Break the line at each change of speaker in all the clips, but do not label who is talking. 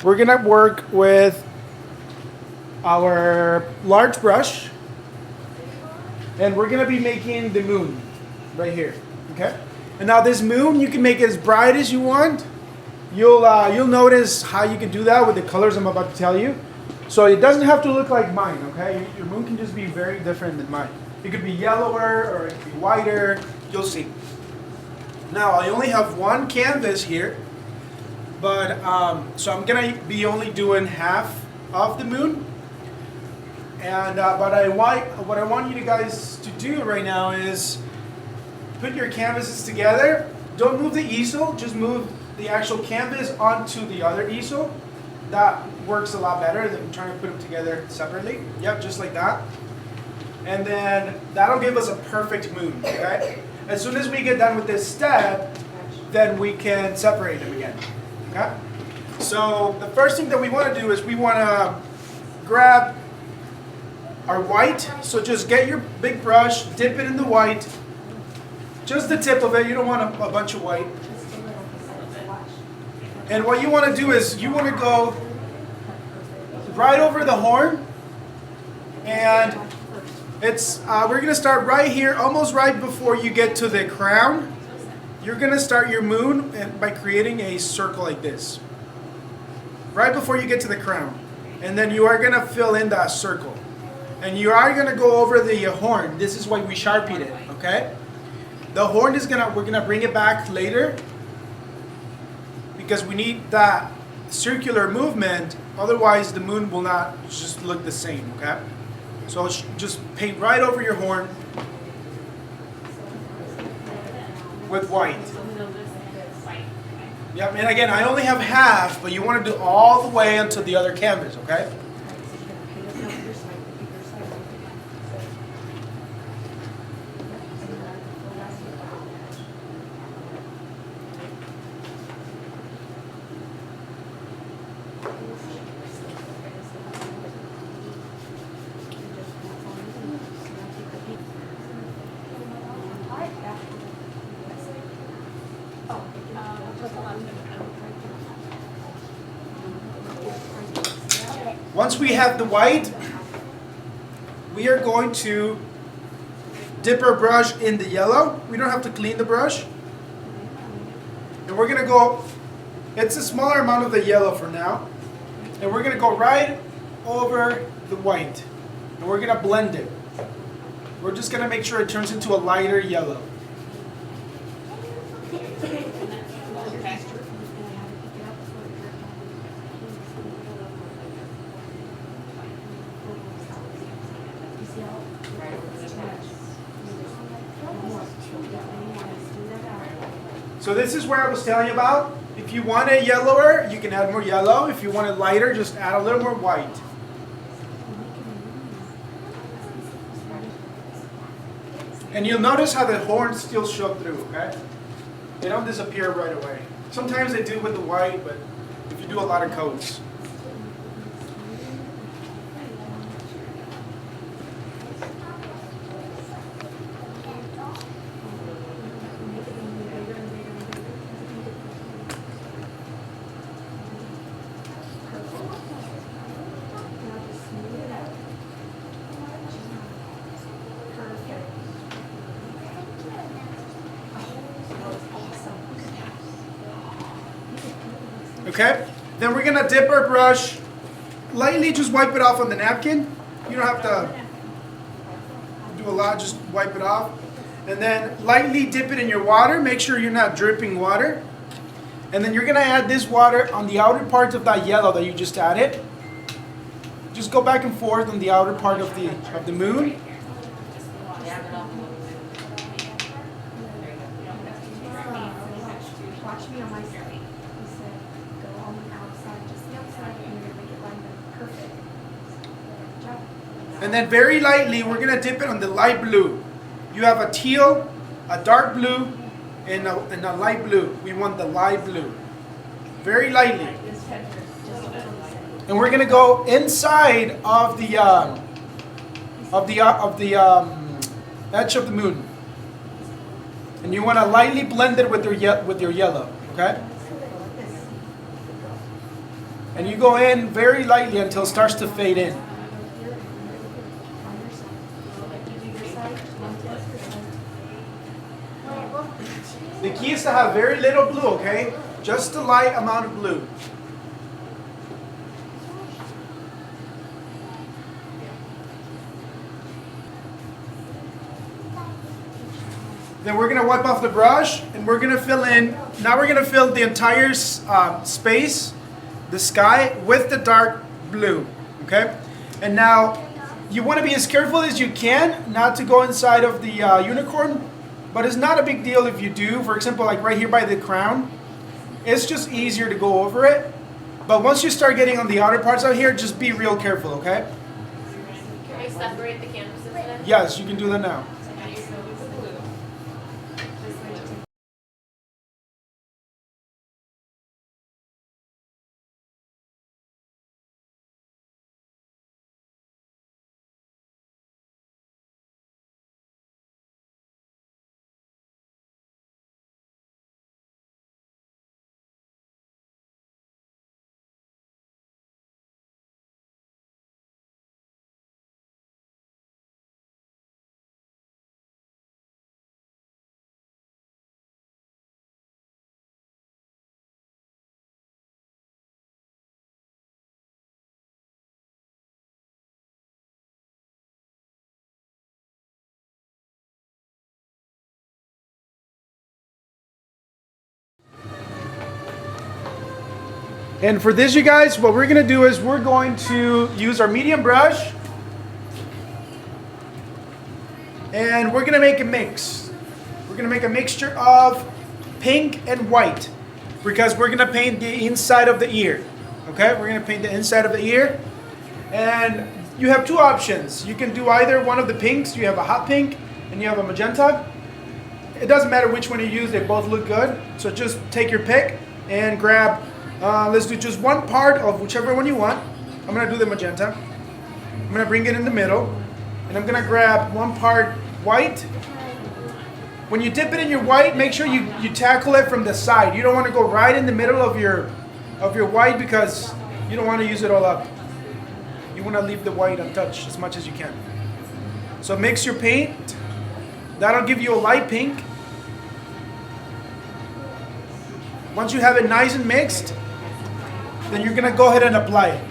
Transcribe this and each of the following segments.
we're gonna work with our large brush, and we're gonna be making the moon right here. Okay. And now this moon, you can make it as bright as you want. You'll notice how you can do that with the colors I'm about to tell you. So it doesn't have to look like mine. Okay. Your moon can just be very different than mine. It could be yellower or it could be whiter. You'll see. Now I only have one canvas here, but so I'm gonna be only doing half of the moon. And what I want you guys to do right now is put your canvases together. Don't move the easel, just move the actual canvas onto the other easel. That works a lot better than trying to put them together separately. Yep, just like that. And then that'll give us a perfect moon, okay? As soon as we get done with this step, then we can separate them again, okay? So the first thing that we want to do is we want to grab our white. So just get your big brush, dip it in the white, just the tip of it. You don't want a bunch of white. And what you want to do is you want to go right over the horn, and we're going to start right here, almost right before you get to the crown. You're going to start your moon by creating a circle like this, right before you get to the crown. And then you are going to fill in that circle. And you are going to go over the horn. This is why we Sharpied it, okay? The horn we're going to bring it back later because we need that circular movement. Otherwise, the moon will not just look the same, okay? So just paint right over your horn with white. Yep, and again, I only have half, but you want to do all the way onto the other canvas, okay? Once we have the white, we are going to dip our brush in the yellow. We don't have to clean the brush. And we're going to go, it's a smaller amount of the yellow for now. And we're going to go right over the white. And we're going to blend it. We're just going to make sure it turns into a lighter yellow. So this is where I was telling you about. If you want it yellower, you can add more yellow. If you want it lighter, just add a little more white. And you'll notice how the horns still show through, okay? They don't disappear right away. Sometimes they do with the white, but if you do a lot of coats. Okay, then we're gonna dip our brush, lightly just wipe it off on the napkin. You don't have to do a lot, just wipe it off. And then lightly dip it in your water, make sure you're not dripping water. And then you're gonna add this water on the outer parts of that yellow that you just added. Just go back and forth on the outer part of the moon.
Watch me on my side. He said, go on the outside, just the outside, and you're gonna make it line up perfect. Good job.
And then very lightly, we're gonna dip it on the light blue. You have a teal, a dark blue, and a light blue. We want the light blue. Very lightly. And we're gonna go inside of the edge of the moon. And you want to lightly blend it with your yellow, okay? And you go in very lightly until it starts to fade in. The key is to have very little blue, okay? Just a light amount of blue. Then we're gonna wipe off the brush and we're gonna fill in, now we're gonna fill the entire space, the sky, with the dark blue, okay? And now, you wanna be as careful as you can not to go inside of the unicorn, but it's not a big deal if you do. For example, like right here by the crown, it's just easier to go over it. But once you start getting on the outer parts out here, just be real careful, okay?
Can we separate the canvases then?
Yes, you can do that now. And for this, you guys, what we're gonna do is we're going to use our medium brush and we're gonna make a mix. We're gonna make a mixture of pink and white because we're gonna paint the inside of the ear. Okay, we're gonna paint the inside of the ear. And you have two options. You can do either one of the pinks. You have a hot pink and you have a magenta. It doesn't matter which one you use, they both look good. So just take your pick and grab, let's do just one part of whichever one you want. I'm gonna do the magenta. I'm gonna bring it in the middle and I'm gonna grab one part white. When you dip it in your white, make sure you tackle it from the side. You don't wanna go right in the middle of your white because you don't wanna use it all up. You wanna leave the white untouched as much as you can. So mix your paint. That'll give you a light pink. Once you have it nice and mixed, then you're gonna go ahead and apply it.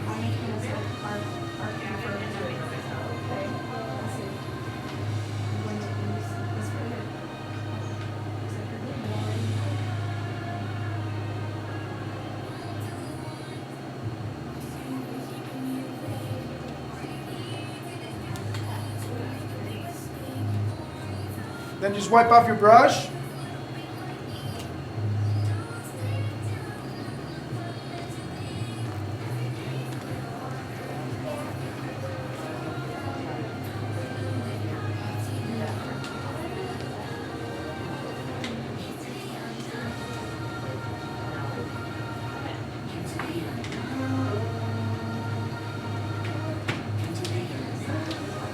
Then just wipe off your brush.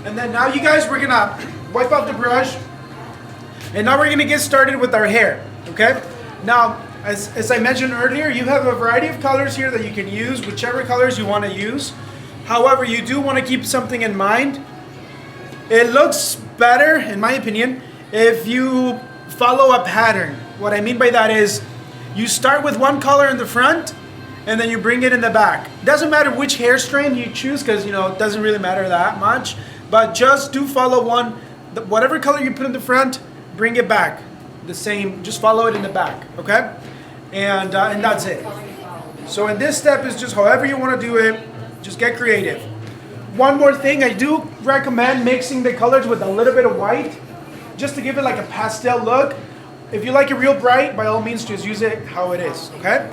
And then now you guys, we're gonna wipe off the brush. And now we're gonna get started with our hair, okay? Now, as I mentioned earlier, you have a variety of colors here that you can use, whichever colors you wanna use. However, you do wanna keep something in mind. It looks better, in my opinion, if you follow a pattern. What I mean by that is, you start with one color in the front, and then you bring it in the back. Doesn't matter which hair strand you choose, because it doesn't really matter that much, but just do follow whatever color you put in the front, bring it back the same, just follow it in the back, okay? And that's it. So in this step is just however you want to do it, just get creative. One more thing, I do recommend mixing the colors with a little bit of white, just to give it like a pastel look. If you like it real bright, by all means just use it how it is, okay?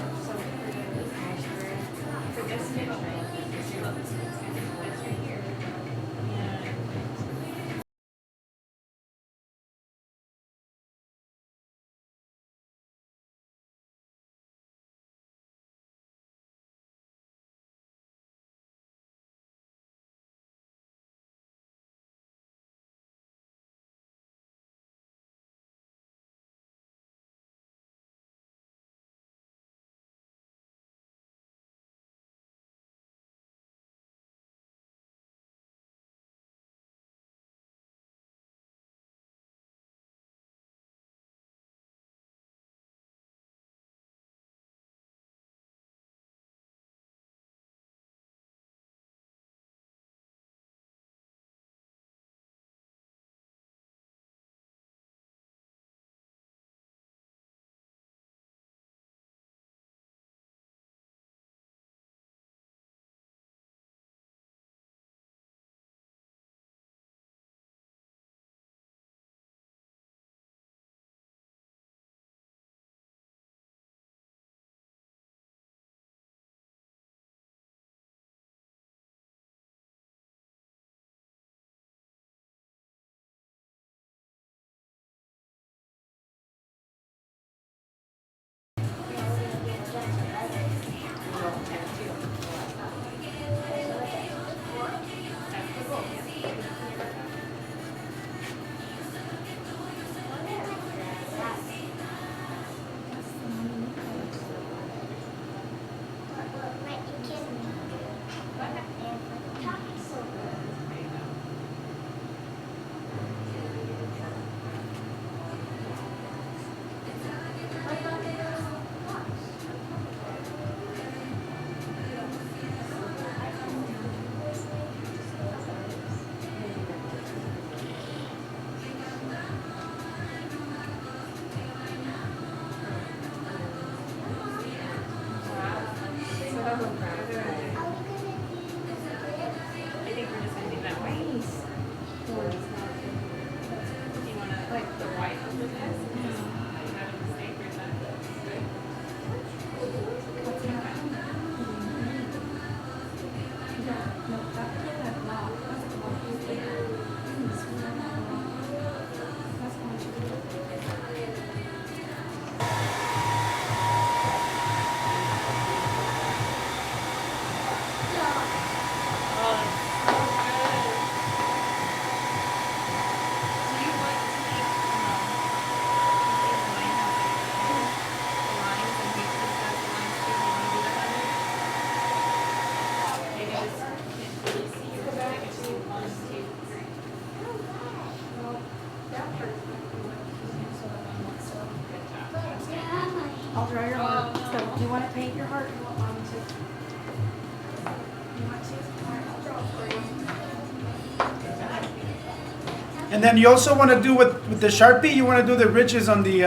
And then you also want to do with the Sharpie, you want to do the ridges on the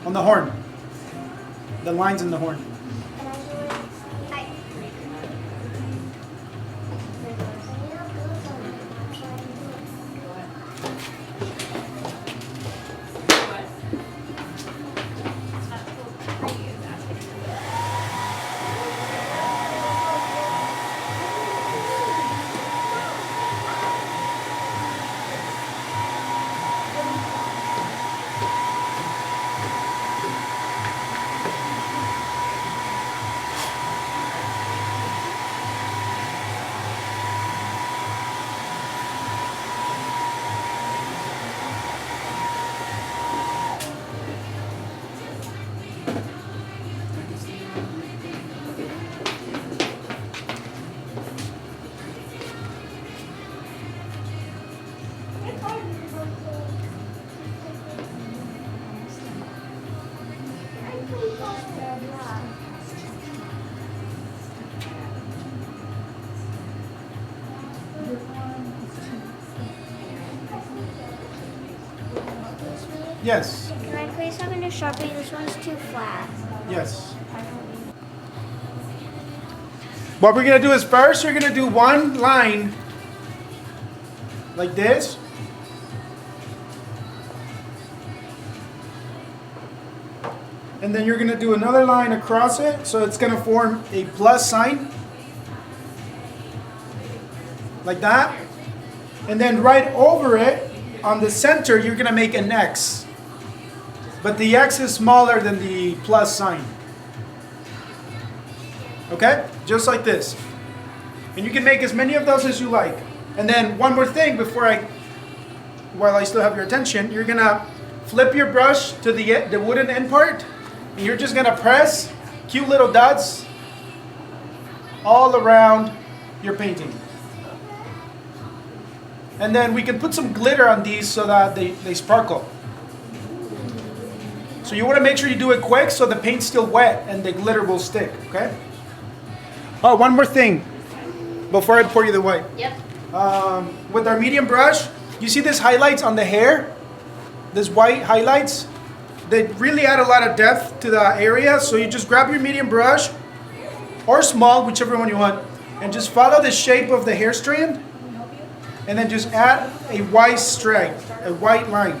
horn. The lines in the horn. Yes.
Can I please have a new Sharpie? This one's too flat.
Yes. What we're going to do is first you're going to do one line like this. And then you're going to do another line across it, so it's going to form a plus sign. Like that. And then right over it, on the center, you're going to make an X. But the X is smaller than the plus sign. Okay? Just like this. And you can make as many of those as you like. And then one more thing while I still have your attention, you're going to flip your brush to the wooden end part. And you're just going to press cute little dots all around your painting. And then we can put some glitter on these so that they sparkle. So you want to make sure you do it quick so the paint's still wet and the glitter will stick, okay? Oh, one more thing before I pour you the white.
Yep.
With our medium brush, you see these highlights on the hair? These white highlights? They really add a lot of depth to the area. So you just grab your medium brush or small, whichever one you want, and just follow the shape of the hair strand. And then just add a white stripe, a white line.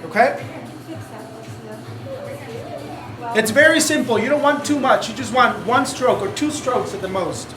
Okay? It's very simple. You don't want too much. You just want one stroke or two strokes at the most.